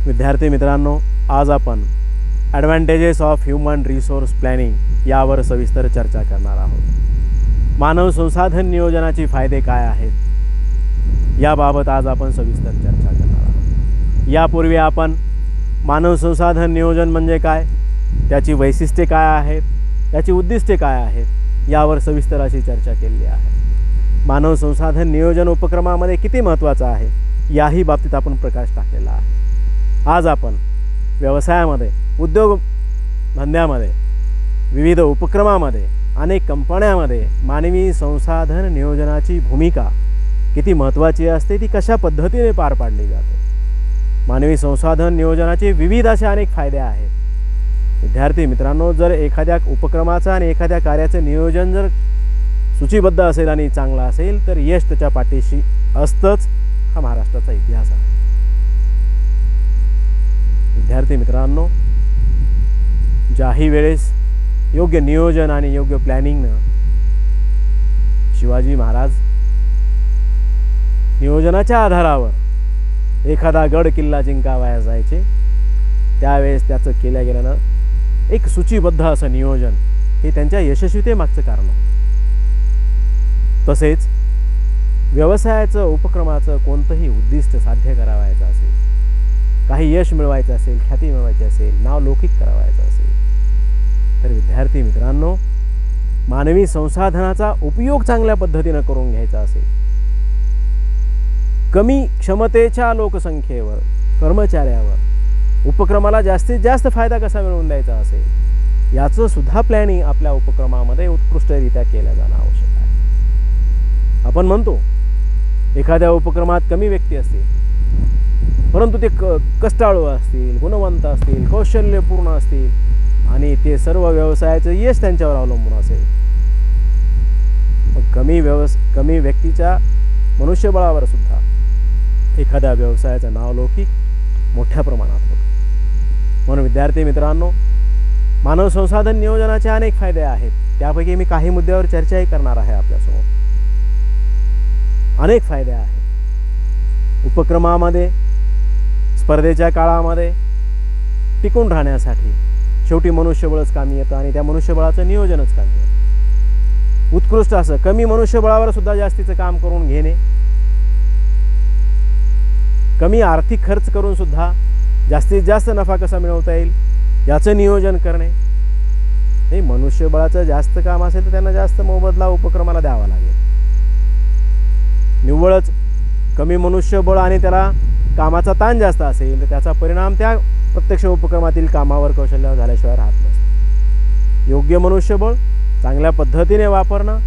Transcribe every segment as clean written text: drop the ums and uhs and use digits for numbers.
विद्यार्थी मित्रांनो, आज आपण ॲडव्हांटेजेस ऑफ ह्यूमन रिसोर्स प्लॅनिंग यावर सविस्तर चर्चा करणार आहोत। मानव संसाधन नियोजनाचे फायदे काय आहेत याबाबत आज आपण सविस्तर चर्चा करणार आहोत। यापूर्वी आपण मानव संसाधन नियोजन म्हणजे काय, त्याची वैशिष्ट्ये काय आहेत, त्याची उद्दिष्टे काय आहेत यावर सविस्तर अशी चर्चा केली आहे। मानव संसाधन नियोजन उपक्रमामध्ये किती महत्त्वाचं आहे याही बाबतीत आपण प्रकाश टाकलेला आहे। आज आपण व्यवसायामध्ये, उद्योग धंद्यामध्ये, विविध उपक्रमामध्ये, अनेक कंपन्यांमध्ये मानवी संसाधन नियोजनाची भूमिका किती महत्त्वाची असते, ती कशा पद्धतीने पार पाडली जाते। मानवी संसाधन नियोजनाचे विविध असे अनेक फायदे आहेत। विद्यार्थी मित्रांनो, जर एखाद्या उपक्रमाचं आणि एखाद्या कार्याचं नियोजन जर सूचीबद्ध असेल आणि चांगला असेल तर यश त्याच्या पाठीशी असतंच, हा महाराष्ट्राचा इतिहास आहे। विद्यार्थी मित्रांनो, ज्याही वेळेस योग्य नियोजन आणि योग्य प्लॅनिंगनं शिवाजी महाराज नियोजनाच्या आधारावर एखादा गड किल्ला जिंकावयास जायचे, त्यावेळेस त्याचं केल्या गेल्यानं एक सूचीबद्ध असं नियोजन हे त्यांच्या यशस्वीतेमागचं कारण होतं। तसेच व्यवसायाचं, उपक्रमाचं कोणतंही उद्दिष्ट साध्य करावायचं असेल, काही यश मिळवायचं असेल, ख्याती मिळवायची असेल, नाव लौकिक करावायचं असेल तर विद्यार्थी मित्रांनो, मानवी संसाधनाचा उपयोग चांगल्या पद्धतीनं करून घ्यायचा असेल, कमी क्षमतेच्या लोकसंख्येवर, कर्मचाऱ्यावर उपक्रमाला जास्तीत जास्त फायदा कसा मिळवून द्यायचा असेल, याचं सुद्धा प्लॅनिंग आपल्या उपक्रमामध्ये उत्कृष्टरित्या केलं जाणं आवश्यक आहे। आपण म्हणतो एखाद्या उपक्रमात कमी व्यक्ती असतील, परंतु ते कष्टाळू असतील, गुणवंत असतील, कौशल्यपूर्ण असतील आणि ते सर्व व्यवसायाचं यश त्यांच्यावर अवलंबून असेल, मग कमी व्यक्तीच्या मनुष्यबळावर सुद्धा एखाद्या व्यवसायाचं नावलौकिक मोठ्या प्रमाणात होतं। म्हणून विद्यार्थी मित्रांनो, मानव संसाधन नियोजनाचे अनेक फायदे आहेत, त्यापैकी मी काही मुद्द्यावर चर्चाही करणार आहे आपल्यासमोर। अनेक फायदे आहेत उपक्रमामध्ये। स्पर्धेच्या काळामध्ये टिकून राहण्यासाठी शेवटी मनुष्यबळच कामी येतं आणि त्या मनुष्यबळाचं नियोजनच कामी येतं। उत्कृष्ट असं कमी मनुष्यबळावर सुद्धा जास्तीचं काम करून घेणे, कमी आर्थिक खर्च करून सुद्धा जास्तीत जास्त नफा कसा मिळवता येईल याचं नियोजन करणे। हे मनुष्यबळाचं जास्त काम असेल तर त्यांना जास्त मोबदला उपक्रमाला द्यावा लागेल। निव्वळच कमी मनुष्यबळ आणि त्याला कामाचा ताण जास्त असेल तर त्याचा परिणाम त्या प्रत्यक्ष उपक्रमातील कामावर, कौशल्यावर झाल्याशिवाय राहत नसतो। योग्य मनुष्यबळ चांगल्या पद्धतीने वापरणं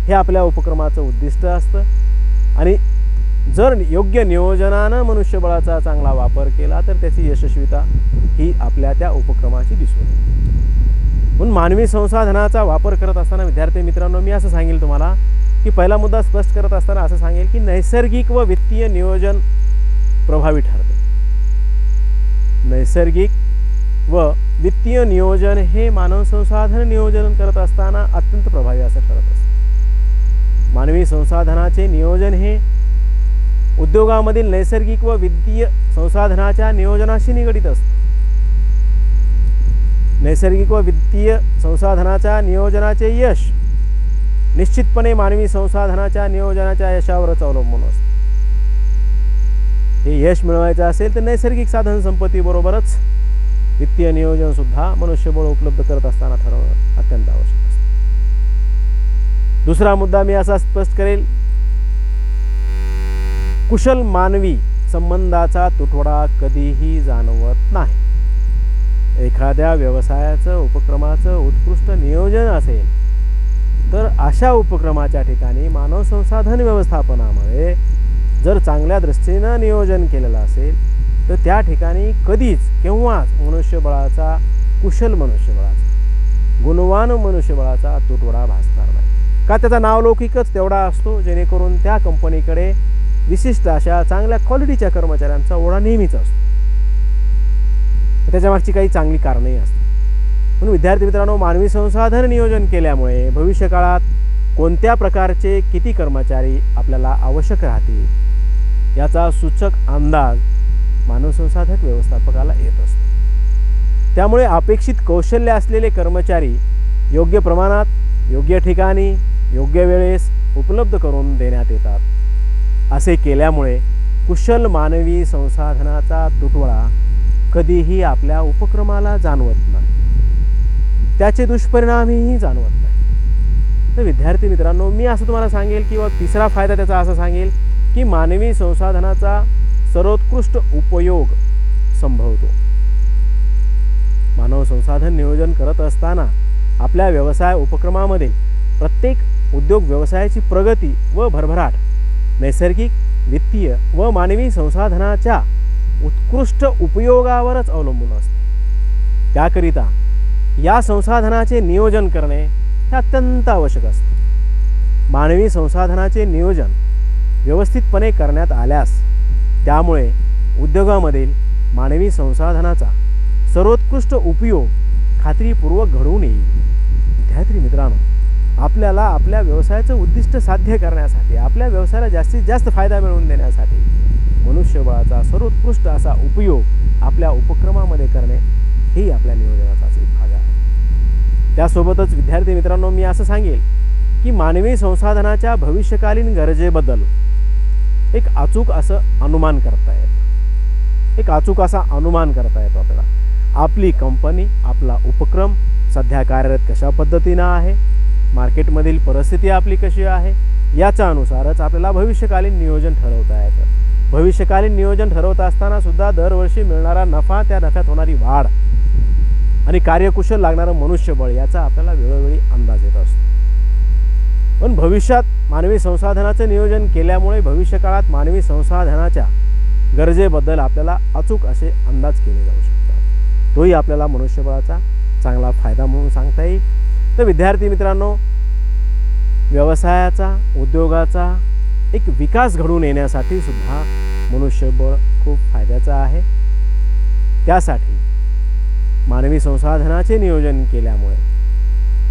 हे आपल्या उपक्रमाचं उद्दिष्ट असतं आणि जर योग्य नियोजनानं मनुष्यबळाचा चांगला वापर केला तर त्याची यशस्वीता ही आपल्या त्या उपक्रमाची दिसून येते। म्हणून मानवी संसाधनाचा वापर करत असताना विद्यार्थी मित्रांनो, मी असं सांगेल तुम्हाला की पहिला मुद्दा स्पष्ट करत असताना असं सांगेल की नैसर्गिक व वित्तीय नियोजन प्रभावी ठरते। नैसर्गिक व वित्तीय नियोजन हे मानव संसाधन नियोजन करत असताना अत्यंत प्रभावी असं ठरत असतं। मानवी संसाधनाचे नियोजन हे उद्योगामधील नैसर्गिक व वित्तीय संसाधनाच्या नियोजनाशी निगडित असतं। नैसर्गिक व वित्तीय संसाधनाच्या नियोजनाचे यश निश्चितपणे मानवी संसाधनाच्या नियोजनाच्या यशावरच अवलंबून असतं। हे यश मिळवायचं असेल तर नैसर्गिक साधन संपत्तीबरोबरच वित्तीय नियोजन सुद्धा मनुष्यबळ उपलब्ध करत असताना ठरवणं अत्यंत आवश्यक असतं। दुसरा मुद्दा मी असा स्पष्ट करेल, कुशल मानवी संबंधाचा तुटवडा कधीही जाणवत नाही। एखाद्या व्यवसायाचं, उपक्रमाचं उत्कृष्ट नियोजन असेल तर अशा उपक्रमाच्या ठिकाणी मानव संसाधन व्यवस्थापनामध्ये जर चांगल्या दृष्टीनं नियोजन केलेलं असेल तर त्या ठिकाणी कधीच केव्हाच मनुष्यबळाचा, कुशल मनुष्यबळाचा, गुणवान मनुष्यबळाचा तुटवडा भासणार नाही। का, त्याचा नावलौकिकच तेवढा असतो जेणेकरून त्या कंपनीकडे विशिष्ट अशा चांगल्या क्वालिटीच्या कर्मचाऱ्यांचा ओढा नेहमीच असतो। त्याच्यामागची काही चांगली कारणंही असतात। म्हणून विद्यार्थी मित्रांनो, मानवी संसाधन नियोजन केल्यामुळे भविष्यकाळात कोणत्या प्रकारचे किती कर्मचारी आपल्याला आवश्यक राहतील याचा सूचक अंदाज मानव संसाधक व्यवस्थापकाला येत असतो. त्यामुळे अपेक्षित कौशल्य असलेले कर्मचारी योग्य प्रमाणात, योग्य ठिकाणी, योग्य वेळेस उपलब्ध करून देण्यात येतात. असे केल्यामुळे कुशल मानवी संसाधनाचा तुटवडा कधीही आपल्या उपक्रमाला जाणवत नाही, त्याचे दुष्परिणामही जाणवत नाही. तर विद्यार्थी मित्रांनो, मी असं तुम्हाला सांगेल किंवा तिसरा फायदा त्याचा असा सांगेल की मानवी संसाधनाचा सर्वोत्कृष्ट उपयोग संभवतो. मानव संसाधन नियोजन करत असताना आपल्या व्यवसाय उपक्रमामध्ये प्रत्येक उद्योग व्यवसायाची प्रगती व भरभराट नैसर्गिक, वित्तीय व मानवी संसाधनाच्या उत्कृष्ट उपयोगावरच अवलंबून असते. त्याकरिता या संसाधनाचे नियोजन करणे हे अत्यंत आवश्यक असते. मानवी संसाधनाचे नियोजन व्यवस्थितपणे करण्यात आल्यास त्यामुळे उद्योगामधील मानवी संसाधनाचा सर्वोत्कृष्ट उपयोग खात्रीपूर्वक घडवून येईल. विद्यार्थी मित्रांनो, आपल्याला आपल्या व्यवसायाचं उद्दिष्ट साध्य करण्यासाठी, आपल्या व्यवसायाला जास्तीत जास्त फायदा मिळवून देण्यासाठी मनुष्यबळाचा सर्वोत्कृष्ट असा उपयोग आपल्या उपक्रमामध्ये करणे ही आपल्या नियोजनाचाच एक भाग आहे. त्यासोबतच विद्यार्थी मित्रांनो, मी असं सांगेल की मानवी संसाधनाच्या भविष्यकालीन गरजेबद्दल एक अचूक असं अनुमान करता येतं. आपल्याला आपली कंपनी, आपला उपक्रम सध्या कार्यरत कशा पद्धतीनं आहे, मार्केटमधील परिस्थिती आपली कशी आहे, याच्या अनुसारच आपल्याला भविष्यकालीन नियोजन ठरवता येतं. भविष्यकालीन नियोजन ठरवत असताना सुद्धा दरवर्षी मिळणारा नफा, त्या नफ्यात होणारी वाढ आणि कार्यकुशल लागणारं मनुष्यबळ याचा आपल्याला वेळोवेळी अंदाज येत असतो. पण भविष्यात मानवी संसाधनाचं नियोजन केल्यामुळे भविष्यकाळात मानवी संसाधनाच्या गरजेबद्दल आपल्याला अचूक असे अंदाज केले जाऊ शकतात. तोही आपल्याला मनुष्यबळाचा चांगला फायदा म्हणून सांगता येईल. तर विद्यार्थी मित्रांनो, व्यवसायाचा, उद्योगाचा एक विकास घडून येण्यासाठी सुद्धा मनुष्यबळ खूप फायद्याचं आहे. त्यासाठी मानवी संसाधनाचे नियोजन केल्यामुळे,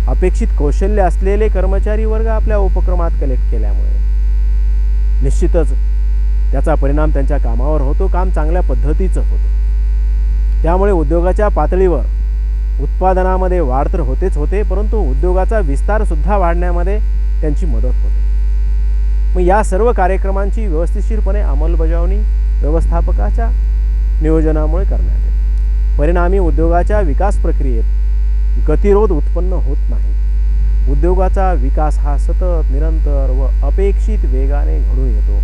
अपेक्षित कौशल्य असलेले कर्मचारी वर्ग आपल्या उपक्रमात कलेक्ट केल्यामुळे निश्चितच त्याचा परिणाम त्यांच्या कामावर होतो. काम चांगल्या पद्धतीचं होतं. त्यामुळे उद्योगाच्या पातळीवर उत्पादनामध्ये वाढ तर होते, परंतु उद्योगाचा विस्तारसुद्धा वाढण्यामध्ये त्यांची मदत होते. मग या सर्व कार्यक्रमांची व्यवस्थितशीरपणे अंमलबजावणी व्यवस्थापकाच्या नियोजनामुळे करण्यात येते. परिणामी उद्योगाच्या विकास प्रक्रियेत गतिरोध उत्पन्न होत नाही. उद्योगाचा विकास हा सतत, निरंतर व अपेक्षित वेगाने घडून येतो.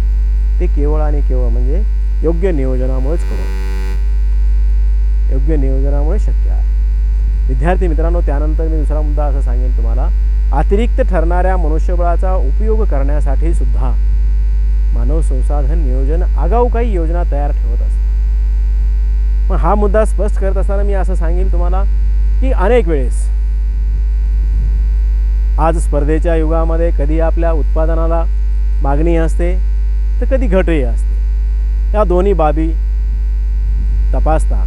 ते केवळ आणि केवळ म्हणजे योग्य नियोजनामुळेच शक्य आहे. विद्यार्थी मित्रांनो, त्यानंतर मी दुसरा मुद्दा असा सांगेन तुम्हाला, अतिरिक्त ठरणाऱ्या मनुष्यबळाचा उपयोग करण्यासाठी सुद्धा मानव संसाधन नियोजन आगाऊ काही योजना तयार ठेवत असते. पण हा मुद्दा स्पष्ट करत असताना मी असं सांगेन तुम्हाला की अनेक वेळेस आज स्पर्धेच्या युगामध्ये कधी आपल्या उत्पादनाला मागणी असते तर कधी घटही असते. या दोन्ही बाबी तपासता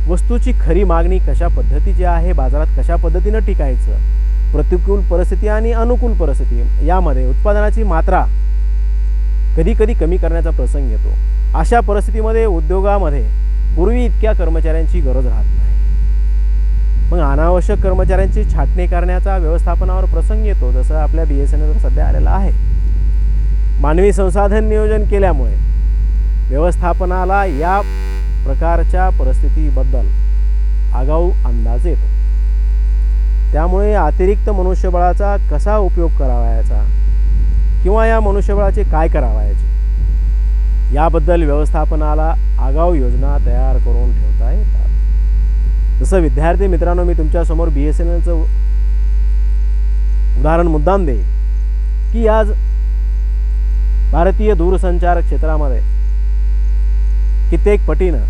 वस्तूची खरी मागणी कशा पद्धतीची आहे, बाजारात कशा पद्धतीनं टिकायचं, प्रतिकूल परिस्थिती आणि अनुकूल परिस्थिती यामध्ये उत्पादनाची मात्रा कधी कधी कमी करण्याचा प्रसंग येतो. अशा परिस्थितीमध्ये उद्योगामध्ये पूर्वी इतक्या कर्मचाऱ्यांची गरज राहत नाही. मग अनावश्यक कर्मचाऱ्यांची छाटणी करण्याचा व्यवस्थापनावर प्रसंग येतो, जसं आपल्या BSNLवर सध्या आलेला आहे. मानवी संसाधन नियोजन केल्यामुळे व्यवस्थापनाला या प्रकारच्या परिस्थितीबद्दल आगाऊ अंदाज येतो. त्यामुळे अतिरिक्त मनुष्यबळाचा कसा उपयोग करावायचा किंवा या मनुष्यबळाचे काय करावायचे याबद्दल व्यवस्थापनाला आगाऊ योजना तयार करून ठेवता येतात. जसं विद्यार्थी मित्रांनो, मी तुमच्यासमोर BSNLचं उदाहरण मुद्दाम देईन की आज भारतीय दूरसंचार क्षेत्रामध्ये कित्येक पटीनं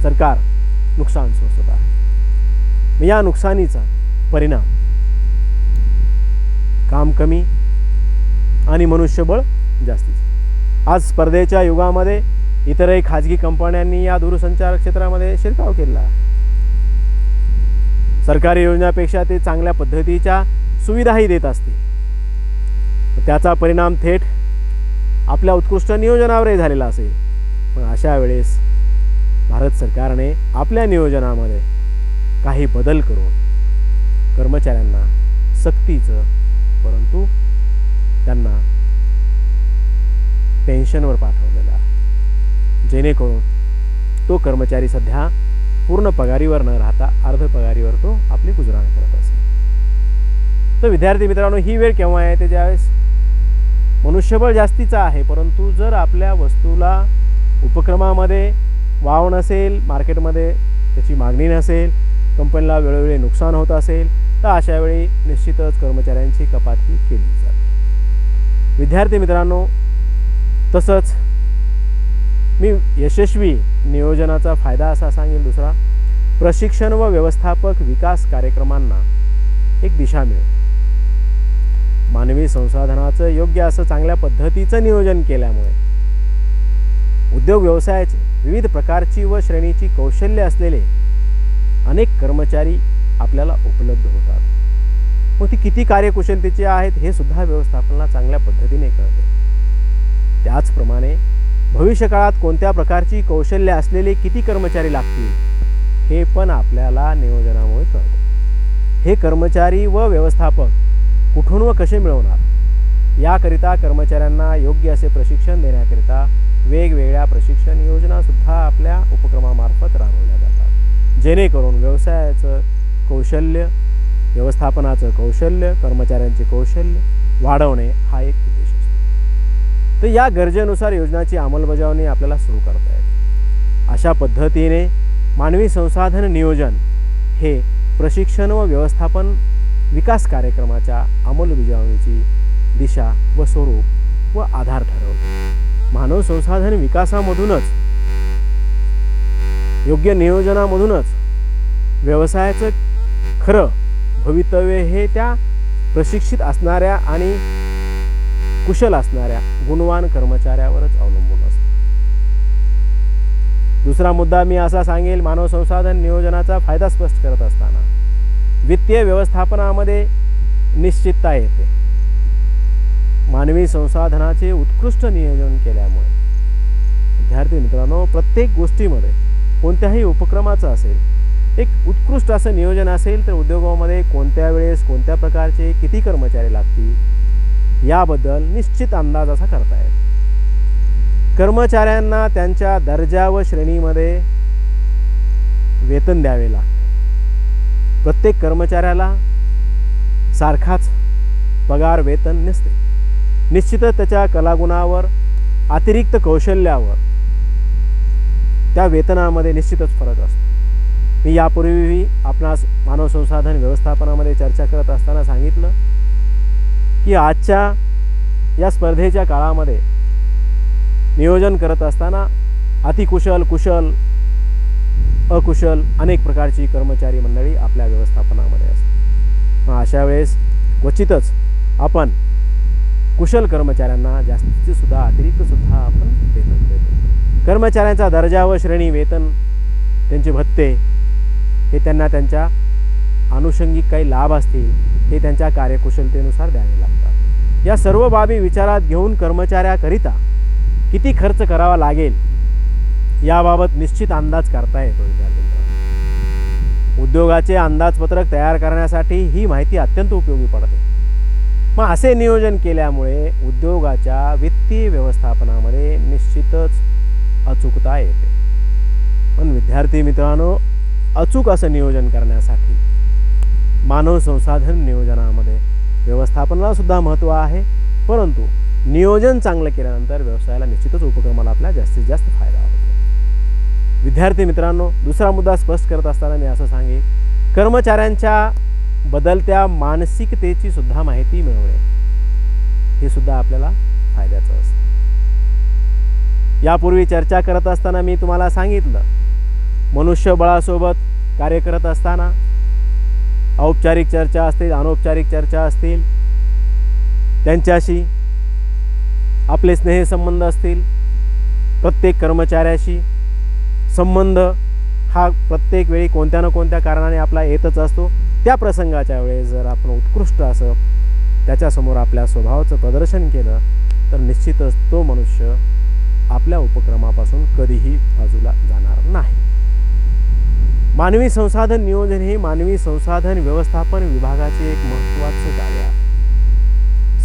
सरकार नुकसान सोसत आहे. या नुकसानीचा परिणाम काम कमी आणि मनुष्यबळ जास्तीचं. आज स्पर्धेच्या युगामध्ये इतरही खाजगी कंपन्यांनी या दूरसंचार क्षेत्रामध्ये शिरकाव केला आहे. सरकारी योजनापेक्षा ते चांगल्या पद्धतीच्या सुविधाही देत असते. त्याचा परिणाम थेट आपल्या उत्कृष्ट नियोजनावरही झालेला असेल, पण अशा वेळेस भारत सरकारने आपल्या नियोजनामध्ये काही बदल करून कर्मचाऱ्यांना सक्तीचं, परंतु त्यांना पेन्शनवर पाठवलेलं आहे, जेणेकरून तो कर्मचारी सध्या पूर्ण पगारीवर न राहता अर्ध पगारीवर तो आपली गुजराण करत असेल. तर विद्यार्थी मित्रांनो, ही वेळ केव्हा आहे? ते ज्यावेळेस मनुष्यबळ जास्तीचं आहे, परंतु जर आपल्या वस्तूला उपक्रमामध्ये वाव नसेल, मार्केटमध्ये त्याची मागणी नसेल, कंपनीला वेळोवेळी नुकसान होत असेल, तर अशा वेळी निश्चितच कर्मचाऱ्यांची कपात ही केली जाते. विद्यार्थी मित्रांनो, तसंच मी यशस्वी नियोजनाचा फायदा असा सांगेल दुसरा, प्रशिक्षण व व्यवस्थापक विकास कार्यक्रमांना एक दिशा मिळते. मानवी संसाधनाचं योग्य असं चांगल्या पद्धतीचं नियोजन केल्यामुळे उद्योग व्यवसायाचे विविध प्रकारची व श्रेणीची कौशल्य असलेले अनेक कर्मचारी आपल्याला उपलब्ध होतात. मग ती किती कार्यकुशलतेची आहेत हे सुद्धा व्यवस्थापनाला चांगल्या पद्धतीने कळते. त्याचप्रमाणे भविष्यकाळात कोणत्या प्रकारची कौशल्य असलेले किती कर्मचारी लागतील हे पण आपल्याला नियोजनामुळे कळते. हे कर्मचारी व व्यवस्थापक कुठून व कसे मिळवणार, याकरिता कर्मचाऱ्यांना योग्य असे प्रशिक्षण देण्याकरिता वेगवेगळ्या प्रशिक्षण योजनासुद्धा आपल्या उपक्रमामार्फत राबवल्या जातात, जेणेकरून व्यवसायाचं कौशल्य, व्यवस्थापनाचं कौशल्य, कर्मचाऱ्यांचे कौशल्य वाढवणे हा एक उद्देश असतो. तर या गरजेनुसार योजनाची अंमलबजावणी आपल्याला सुरू करता येते. अशा पद्धतीने मानवी संसाधन नियोजन हे प्रशिक्षण व व्यवस्थापन विकास कार्यक्रमाच्या अंमलबजावणीची दिशा व स्वरूप व आधार ठरवते. मानव संसाधन विकासामधूनच, योग्य नियोजनामधूनच व्यवसायाचं खरं भवितव्य हे त्या प्रशिक्षित असणाऱ्या आणि कुशल असणाऱ्या गुणवान कर्मचाऱ्यावरच अवलंबून असतं. दुसरा मुद्दा मी असा सांगेल, मानव संसाधन नियोजनाचा फायदा स्पष्ट करत असताना वित्तीय व्यवस्थापनामध्ये निश्चितता येते. मानवी संसाधनाचे उत्कृष्ट नियोजन केल्यामुळे विद्यार्थी मित्रांनो, प्रत्येक गोष्टीमध्ये कोणत्याही उपक्रमाचं असेल, एक उत्कृष्ट असं नियोजन असेल तर उद्योगामध्ये कोणत्या वेळेस कोणत्या प्रकारचे किती कर्मचारी लागतील याबद्दल निश्चित अंदाज असा करता येतो. कर्मचाऱ्यांना त्यांच्या दर्जा व श्रेणीमध्ये वेतन द्यावे लागते. प्रत्येक कर्मचाऱ्याला सारखाच पगार वेतन नसते. निश्चितच त्याच्या कलागुणावर, अतिरिक्त कौशल्यावर त्या वेतनामध्ये निश्चितच फरक असतो. मी यापूर्वी आपणास मानव संसाधन व्यवस्थापनामध्ये चर्चा करत असताना सांगितलं की आजच्या या स्पर्धेच्या काळामध्ये नियोजन करत असताना अतिकुशल, कुशल, अकुशल अनेक प्रकारची कर्मचारी मंडळी आपल्या व्यवस्थापनामध्ये असते. मग अशा वेळेस क्वचितच आपण कुशल कर्मचाऱ्यांना जास्तीचे सुद्धा, अतिरिक्त सुद्धा आपण वेतन देतो. कर्मचाऱ्यांचा दर्जा व श्रेणी, वेतन, त्यांचे भत्ते हे त्यांना त्यांच्या आनुषंगिक काही लाभ असतील हे त्यांच्या कार्यकुशलतेनुसार द्यावे लागतात. या सर्व बाबी विचारात घेऊन कर्मचाऱ्याकरिता किती खर्च करावा लागेल याबाबत निश्चित अंदाज करता येतो. विद्यार्थ्यांना उद्योगाचे अंदाजपत्रक तयार करण्यासाठी ही माहिती अत्यंत उपयोगी पडते. मग असे नियोजन केल्यामुळे उद्योगाच्या वित्तीय व्यवस्थापनामध्ये निश्चितच अचूकता येते. पण विद्यार्थी मित्रांनो, अचूक असं नियोजन करण्यासाठी मानव संसाधन नियोजनामध्ये व्यवस्थापनाला सुद्धा महत्त्व आहे, परंतु नियोजन चांगलं केल्यानंतर व्यवसायाला निश्चितच उपक्रमाला आपला जास्तीत जास्त फायदा होतो. विद्यार्थी मित्रांनो, दुसरा मुद्दा स्पष्ट करत असताना मी असं सांगेन, कर्मचाऱ्यांच्या बदलत्या मानसिकतेची सुद्धा माहिती मिळवणे हे सुद्धा आपल्याला फायद्याचं असतं. यापूर्वी चर्चा करत असताना मी तुम्हाला सांगितलं, मनुष्यबळासोबत कार्य करत असताना औपचारिक चर्चा असतील, अनौपचारिक चर्चा असतील, त्यांच्याशी आपले स्नेहसंबंध असतील, प्रत्येक कर्मचाऱ्याशी संबंध हा प्रत्येक वेळी कोणत्या ना कोणत्या कारणाने आपला येतच असतो. त्या प्रसंगाच्या वेळेस जर आपण उत्कृष्ट असं त्याच्यासमोर आपल्या स्वभावाचं प्रदर्शन केलं तर निश्चितच तो मनुष्य आपल्या उपक्रमापासून कधीही बाजूला जाणार नाही. मानवी संसाधन नियोजन हे मानवी संसाधन व्यवस्थापन विभागाचे एक महत्त्वाचं कार्य आहे.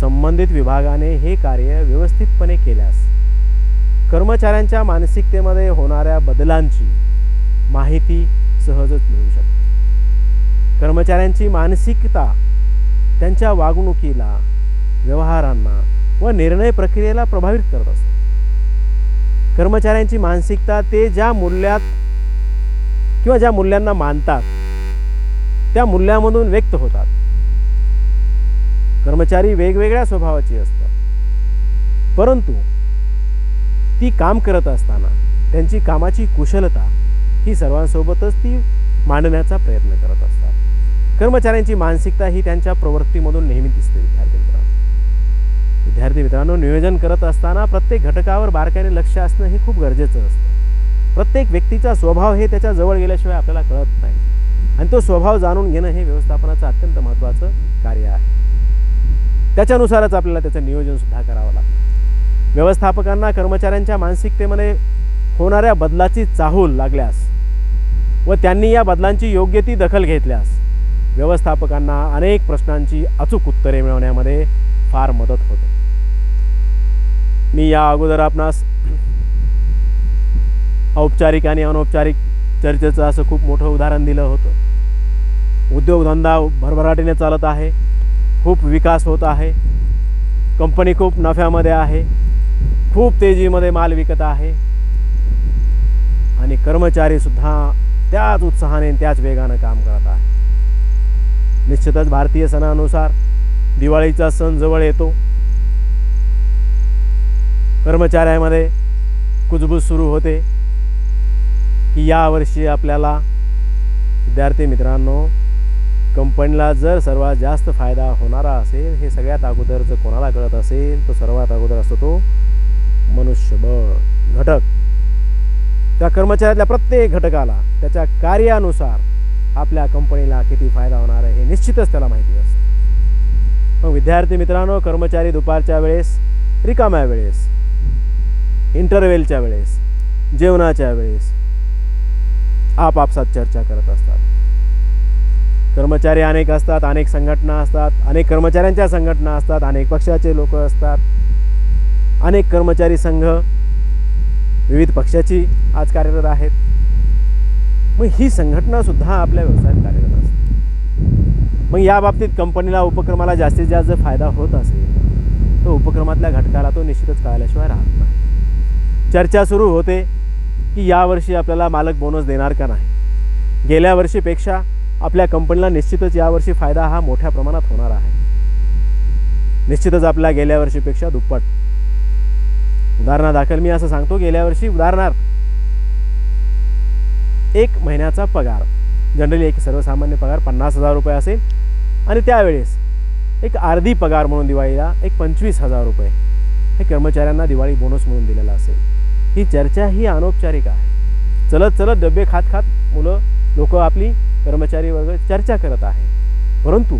संबंधित विभागाने हे कार्य व्यवस्थितपणे केल्यास कर्मचाऱ्यांच्या मानसिकतेमध्ये होणाऱ्या बदलांची माहिती सहजच मिळू शकते. कर्मचाऱ्यांची मानसिकता त्यांच्या वागणुकीला, व्यवहारांना व निर्णय प्रक्रियेला प्रभावित करत असते. कर्मचाऱ्यांची मानसिकता ते ज्या मूल्यात किंवा ज्या मूल्यांना मानतात त्या मूल्यामधून व्यक्त होतात. कर्मचारी वेगवेगळ्या स्वभावाची असतात, परंतु ती काम करत असताना त्यांची कामाची कुशलता ही सर्वांसोबतच ती मांडण्याचा प्रयत्न करत असतात. कर्मचाऱ्यांची मानसिकता ही त्यांच्या प्रवृत्तीमधून नेहमी दिसते. विद्यार्थी मित्रांनो, नियोजन करत असताना प्रत्येक घटकावर बारकाईने लक्ष असणं हे खूप गरजेचं असतं. प्रत्येक व्यक्तीचा स्वभाव हे त्याच्या जवळ गेल्याशिवाय आपल्याला कळत नाही आणि तो स्वभाव जाणून घेणं हे व्यवस्थापनाचं अत्यंत महत्त्वाचं कार्य आहे. त्याच्यानुसारच आपल्याला त्याचं नियोजनसुद्धा करावं लागतं. व्यवस्थापकांना कर्मचाऱ्यांच्या मानसिकतेमध्ये होणाऱ्या बदलाची चाहूल लागल्यास व त्यांनी या बदलांची योग्य ती दखल घेतल्यास व्यवस्थापकांना अनेक प्रश्नांची अचूक उत्तरे मिळवण्यामध्ये फार मदत होते. मी या अगोदर आपणास औपचारिक आणि अनौपचारिक चर्चेचं असं खूप मोठं उदाहरण दिलं होतं. उद्योगधंदा भरभराटीने चालत आहे, खूप विकास होत आहे, कंपनी खूप नफ्यामध्ये आहे, खूप तेजीमध्ये माल विकत आहे आणि कर्मचारीसुद्धा त्याच उत्साहाने त्याच वेगानं काम करत आहे. निश्चितच भारतीय सणानुसार दिवाळीचा सण जवळ येतो. कर्मचाऱ्यांमध्ये कुजबूज सुरू होते की यावर्षी आपल्याला, विद्यार्थी मित्रांनो, कंपनीला जर सर्वात जास्त फायदा होणारा असेल, हे सगळ्यात अगोदर जर कोणाला कळत असेल तर सर्वात अगोदर असतो तो मनुष्यबळ घटक. त्या कर्मचाऱ्यातल्या प्रत्येक घटकाला त्याच्या कार्यानुसार आपल्या कंपनीला किती फायदा होणार आहे हे निश्चितच त्याला माहिती असतं. मग विद्यार्थी मित्रांनो, कर्मचारी दुपारच्या वेळेस, रिकाम्या वेळेस, इंटरव्हेलच्या वेळेस, जेवणाच्या वेळेस आपापसात चर्चा करत असतात. कर्मचारी अनेक असतात, अनेक संघटना असतात, अनेक कर्मचाऱ्यांच्या संघटना असतात, अनेक पक्षाचे लोक असतात, अनेक कर्मचारी संघ विविध पक्षाची आज कार्यरत आहेत. मग ही संघटनासुद्धा आपल्या व्यवसायात कार्यरत असते. मग या बाबतीत कंपनीला, उपक्रमाला जास्तीत जास्त जर फायदा होत असेल तर उपक्रमातल्या घटकाला तो निश्चितच कळल्याशिवाय राहत नाही. चर्चा सुरू होते की यावर्षी आपल्याला मालक बोनस देणार का नाही. गेल्या वर्षीपेक्षा आपल्या कंपनीला निश्चितच यावर्षी फायदा हा मोठ्या प्रमाणात होणार आहे. निश्चितच आपल्या गेल्या वर्षीपेक्षा दुप्पट. उदाहरणादाखल मी असं सांगतो, गेल्या वर्षी उदाहरणार्थ 1 महिन्याचा पगार, जनरली एक सर्वसामान्य पगार 50,000 रुपये असेल आणि त्यावेळेस एक अर्धी पगार म्हणून दिवाळीला एक 25,000 रुपये हे कर्मचाऱ्यांना दिवाळी बोनस म्हणून दिलेला असेल. ही चर्चा ही अनौपचारिक आहे. चलत चलत डबे खात खात लोक आपली कर्मचारी वर्ग चर्चा करत आहे. परंतु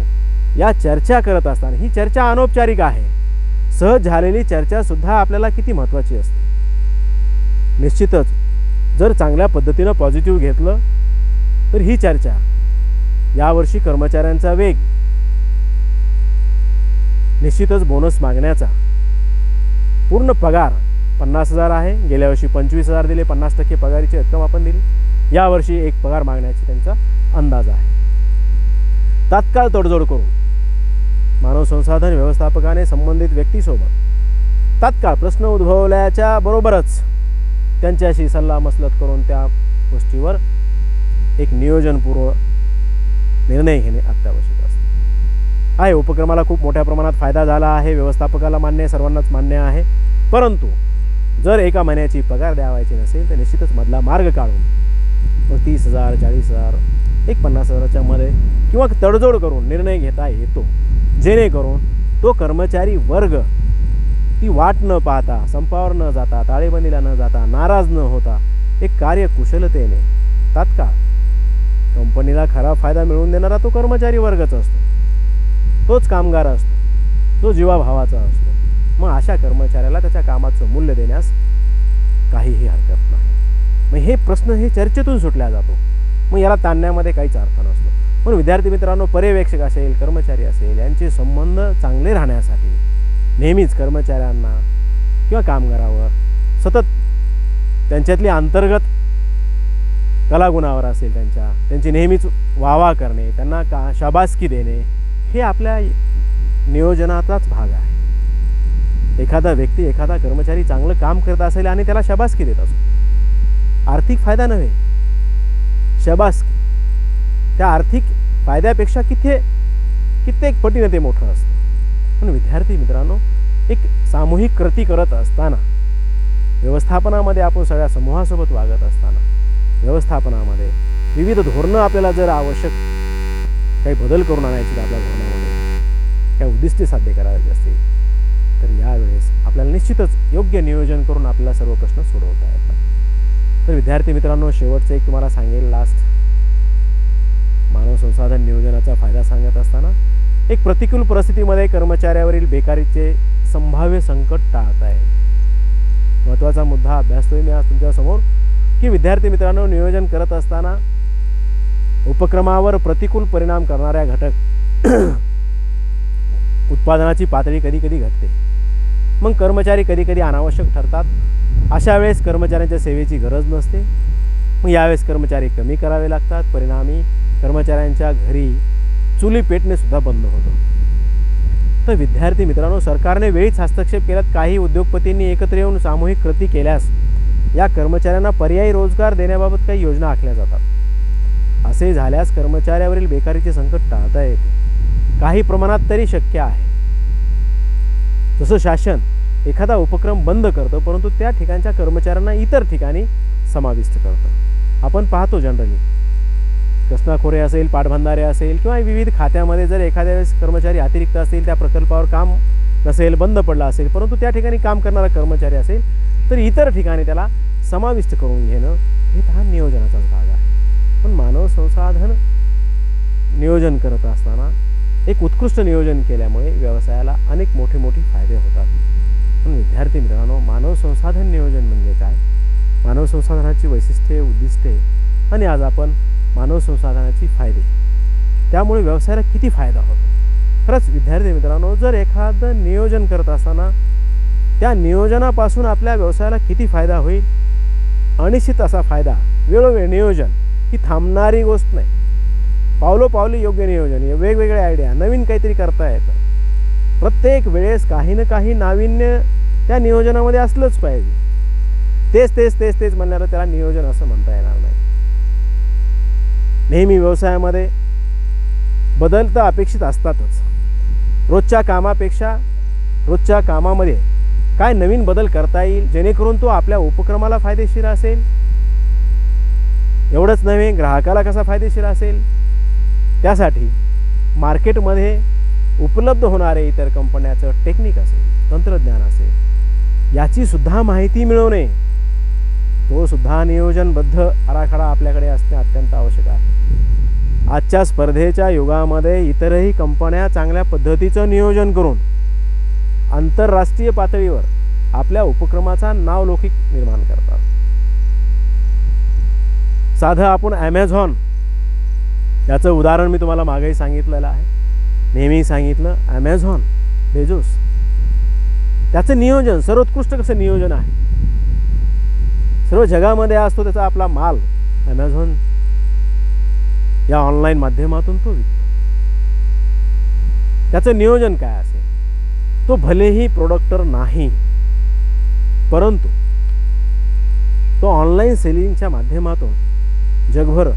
या चर्चा करत असताना ही चर्चा अनौपचारिक आहे. सहज झालेली चर्चासुद्धा आपल्याला किती महत्त्वाची असते. निश्चितच जर चांगल्या पद्धतीनं पॉझिटिव्ह घेतलं तर ही चर्चा यावर्षी कर्मचाऱ्यांचा वेग, निश्चितच बोनस मागण्याचा, पूर्ण पगार 50,000 आहे, गेल्या वर्षी 25,000 दिले, 50% पगारीची रक्कम आपण दिली, यावर्षी 1 पगार मागण्याची त्यांचा अंदाज आहे. तात्काळ तडजोड करून मानव संसाधन व्यवस्थापकाने संबंधित व्यक्तीसोबत तात्काळ प्रश्न उद्भवल्याच्या बरोबरच त्यांच्याशी सल्लामसलत करून त्या गोष्टीवर एक नियोजनपूर्व निर्णय घेणे अत्यावश्यक असते. आहे, उपक्रमाला खूप मोठ्या प्रमाणात फायदा झाला आहे, व्यवस्थापकाला मान्य आहे, सर्वांनाच मान्य आहे. परंतु जर एका महिन्याची पगार द्यावायची नसेल तर निश्चितच मधला मार्ग काढून मग 30,000, 40,000, एक 50,000च्या मध्ये किंवा तडजोड करून निर्णय घेता येतो, जेणेकरून तो कर्मचारी वर्ग ती वाट न पाहता, संपावर न जाता, ताळेबंदीला न जाता, नाराज न होता एक कार्यकुशलतेने तात्काळ कंपनीला खरा फायदा मिळवून देणारा तो कर्मचारी वर्गच असतो. तोच कामगार असतो, तो जीवाभावाचा असतो. मग अशा कर्मचाऱ्याला त्याच्या कामाचं मूल्य देण्यास काहीही हरकत नाही. मग हे प्रश्न हे चर्चेतून सुटला जातो. मग याला ताणण्यामध्ये काहीच अर्थ नसतो. म्हणून विद्यार्थी मित्रांनो, पर्यवेक्षक असेल, कर्मचारी असेल, यांचे संबंध चांगले राहण्यासाठी नेहमीच कर्मचाऱ्यांना किंवा कामगारावर सतत त्यांच्यातली अंतर्गत कलागुणावर असेल त्यांची नेहमीच वाहवा करणे, त्यांना शाबासकी देणे, हे आपल्या नियोजनाचाच भाग आहे. एखादा व्यक्ती, एखादा कर्मचारी चांगलं काम करत असेल आणि त्याला शाबासकी देत असो, आर्थिक फायदा नव्हे, शाबासकी, त्या आर्थिक फायद्यापेक्षा कित्येक पटीने ते मोठं असतं. पण विद्यार्थी मित्रांनो, एक सामूहिक कृती करत असताना, व्यवस्थापनामध्ये आपण सगळ्या समूहासोबत वागत असताना, व्यवस्थापनामध्ये विविध धोरणं आपल्याला जर आवश्यक काही बदल करून आणायचे आपल्या धोरणामध्ये, काही उद्दिष्टे साध्य करायची असतील, तर यावेळेस आपल्याला निश्चितच योग्य नियोजन करून आपल्याला सर्व प्रश्न सोडवता येतात. तर विद्यार्थी मित्रांनो, शेवटचं एक तुम्हाला सांगेल, लास्ट मानव संसाधन नियोजनाचा फायदा सांगत असताना, एक प्रतिकूल परिस्थितीमध्ये कर्मचाऱ्यावरील बेकारीचे संभाव्य संकट टाळता येईल. महत्त्वाचा मुद्दा अभ्यासतोय मी आज तुमच्यासमोर, की विद्यार्थी मित्रांनो, नियोजन करत असताना उपक्रमावर प्रतिकूल परिणाम करणाऱ्या घटक उत्पादनाची पातळी कधी कधी घटते. मग कर्मचारी कधी कधी अनावश्यक ठरतात. अशा वेळेस कर्मचाऱ्यांच्या सेवेची गरज नसते. मग यावेळेस कर्मचारी कमी करावे लागतात. परिणामी कर्मचाऱ्यांच्या घरी चुली पेटणे सुद्धा बंद होतं. तर विद्यार्थी मित्रांनो, सरकारने वेळीच हस्तक्षेप केल्यात. काही उद्योगपतींनी एकत्र येऊन सामूहिक कृती केल्यास या कर्मचाऱ्यांना पर्यायी रोजगार देण्याबाबत काही योजना आखल्या जातात. असे झाल्यास कर्मचाऱ्यावरील बेकारीचे संकट टाळता येते, काही प्रमाणात तरी शक्य आहे. जसं शासन एखादा उपक्रम बंद करतं, परंतु त्या ठिकाणच्या कर्मचाऱ्यांना इतर ठिकाणी समाविष्ट करतं. आपण पाहतो जनरली कसनाखोरे असेल, पाटबंधारे असेल किंवा विविध खात्यामध्ये जर एखाद्या वेळेस कर्मचारी अतिरिक्त असतील, त्या प्रकल्पावर काम नसेल, बंद पडला असेल, परंतु त्या ठिकाणी काम करणारा कर्मचारी असेल, तर इतर ठिकाणी त्याला समाविष्ट करून घेणं हे हा नियोजनाचाच भाग आहे. पण मानव संसाधन नियोजन करत असताना एक उत्कृष्ट नियोजन केल्यामुळे व्यवसायाला अनेक मोठे फायदे होतात. पण विद्यार्थी मित्रांनो, मानव संसाधन नियोजन म्हणजे काय, मानव संसाधनाची वैशिष्ट्ये, उद्दिष्टे आणि आज आपण मानव संसाधनाची फायदे, त्यामुळे व्यवसायाला किती फायदा होतो. खरंच विद्यार्थी मित्रांनो, जर एखादं नियोजन करत असताना त्या नियोजनापासून आपल्या व्यवसायाला किती फायदा होईल, अनिश्चित असा फायदा. वेळोवेळी नियोजन ही थांबणारी गोष्ट नाही. पावलोपावली योग्य नियोजन, वेगवेगळे आयडिया, नवीन काहीतरी करता येतं. प्रत्येक वेळेस काही ना काही नाविन्य त्या नियोजनामध्ये असलंच पाहिजे. तेच म्हणणारं त्याला नियोजन असं म्हणता येणार नाही. नेहमी व्यवसायामध्ये बदल तर अपेक्षित असतातच. रोजच्या कामामध्ये काय नवीन बदल करता येईल जेणेकरून तो आपल्या उपक्रमाला फायदेशीर असेल, एवढंच नव्हे, ग्राहकाला कसा फायदेशीर असेल, त्यासाठी मार्केटमध्ये उपलब्ध होणारे इतर कंपन्याचं टेक्निक असेल, तंत्रज्ञान असेल, याची सुद्धा माहिती मिळवणे, तो सुद्धा नियोजनबद्ध आराखडा आपल्याकडे असणे अत्यंत आवश्यक आहे. आजच्या स्पर्धेच्या युगामध्ये इतरही कंपन्या चांगल्या पद्धतीचं नियोजन करून आंतरराष्ट्रीय पातळीवर आपल्या उपक्रमाचा नावलौकिक निर्माण करतात. साधं आपण ॲमेझॉन याचं उदाहरण मी तुम्हाला मागेही सांगितलेलं आहे, नेहमी सांगितलं. ॲमेझॉन, बेजोस, त्याचं नियोजन सर्वोत्कृष्ट कसं नियोजन आहे. सर्व जगामध्ये असतो त्याचा आपला माल ॲमेझॉन या ऑनलाईन माध्यमातून तो विकतो. त्याचं नियोजन काय असेल, तो भलेही प्रोडक्टर नाही, परंतु तो ऑनलाईन सेलिंगच्या माध्यमातून जगभर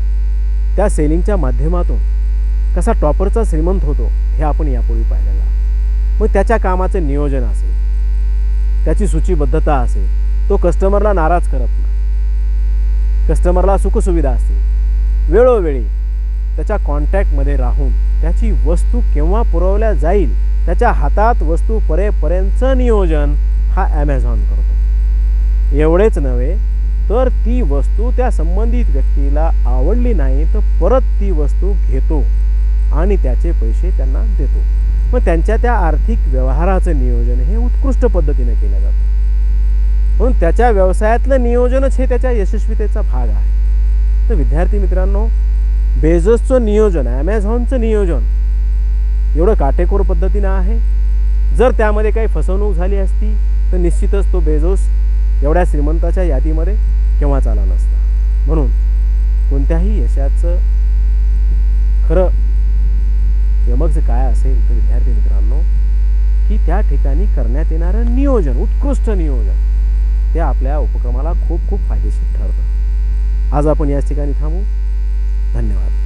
त्या सेलिंगच्या माध्यमातून कसा टॉपरचा श्रीमंत होतो हे आपण यापूर्वी पाहिलेलं आहे. मग त्याच्या कामाचं नियोजन असेल, त्याची सूचीबद्धता असेल, तो कस्टमरला नाराज करत नाही, कस्टमरला सुखसुविधा असतील, वेळोवेळी त्याच्या कॉन्टॅक्टमध्ये राहून त्याची वस्तू केव्हा पुरवल्या जाईल, त्याच्या हातात वस्तू परेपर्यंतचं नियोजन हा ॲमेझॉन करतो. एवढेच नव्हे तर ती वस्तू त्या संबंधित व्यक्तीला आवडली नाही तर परत ती वस्तू घेतो आणि त्याचे पैसे त्यांना देतो. मग त्यांच्या त्या आर्थिक व्यवहाराचं नियोजन हे उत्कृष्ट पद्धतीने केलं जातं. म्हणून त्याच्या व्यवसायातलं नियोजनच हे त्याच्या यशस्वीतेचा भाग आहे. तर विद्यार्थी मित्रांनो, बेझोसचं नियोजन, ॲमेझॉनचं नियोजन एवढं काटेकोर पद्धतीनं आहे. जर त्यामध्ये काही फसवणूक झाली असती तर निश्चितच तो बेझोस एवढ्या श्रीमंताच्या यादीमध्ये केव्हाच आला नसता. म्हणून कोणत्याही यशाचं खरं यमक काय असेल तर विद्यार्थी मित्रांनो, की त्या ठिकाणी करण्यात येणारं नियोजन, उत्कृष्ट नियोजन, ते आपल्या उपक्रमाला खूप खूप फायदेशीर ठरतं. आज आपण याच ठिकाणी थांबू. धन्यवाद.